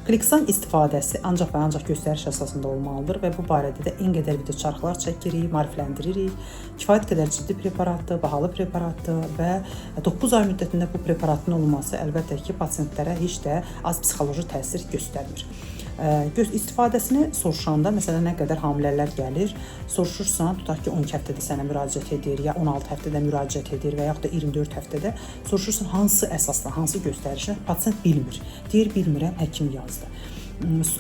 Kliksan istifadəsi ancaq və ancaq göstəriş əsasında olmalıdır və bu barədə də en qədər video çarxlar çəkirik, maarifləndiririk. Kifayət qədər ciddi preparatdır, bahalı preparatdır və 9 ay müddətində bu preparatın olması əlbəttə ki, pasientlərə heç də az psixoloji təsir göstərmir. İstifadəsini soruşanda, məsələn, nə qədər hamilələr gəlir, soruşursan, tutaq ki, 12 həftədə sənə müraciət edir, ya 16 həftədə müraciət edir və yaxud da 24 həftədə soruşursan, hansı əsasla, hansı göstərişlə, pasient bilmir. Deyir, bilmirəm, həkim yazdı.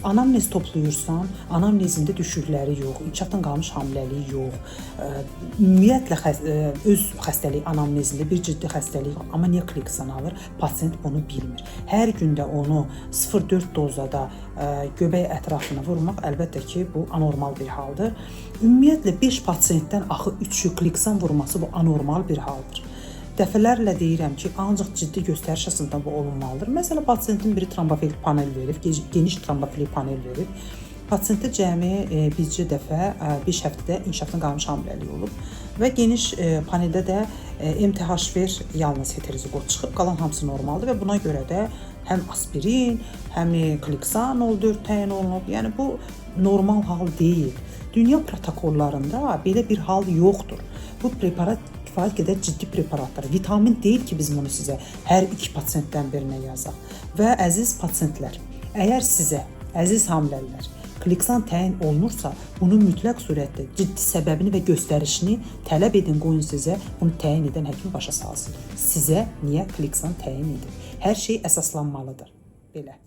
Anamnez toplayırsan, anamnezində düşükləri yox, inkişafdan qalmış hamiləliyi yox, ümumiyyətlə öz xəstəliyi anamnezində bir ciddi xəstəlik yox, amma niyə Kliksan alır? Pasient bunu bilmir. Hər gündə onu 0,4 dozada göbək ətrafına vurmaq əlbəttə ki, bu anormal bir haldır. Ümumiyyətlə 5 pasientdən axı 3-ü Kliksan vurması bu anormal bir haldır. Dəfələrlə deyirəm ki, ancaq ciddi göstəriş əsasında bu olunmalıdır. Məsələn, pasientin biri trombofilik panel verib, geniş trombofilik panel verib. Pasientdə cəmi bircə dəfə 5 həftədə inkişafdan qalmış hamiləlik olub və geniş paneldə də MTHV yalnız heterozigot çıxıb, qalan hamısı normaldır və buna görə də həm aspirin, həm Kliksan 4 təyin olunub. Yəni, bu normal hal deyil. Dünya protokollarında belə bir hal yoxdur. Bu preparat kifayət qədər ciddi preparatlar. Vitamin deyil ki, biz bunu sizə hər 2 pasientdən birinə yazaq. Və əziz pasientlər, əgər sizə, əziz hamilələr, Kliksan təyin olunursa, bunu mütləq surətdə ciddi səbəbini və göstərişini tələb edin, qoyun sizə, bunu təyin edən həkim başa salsın. Sizə niyə Kliksan təyin edir? Hər şey əsaslanmalıdır. Belə.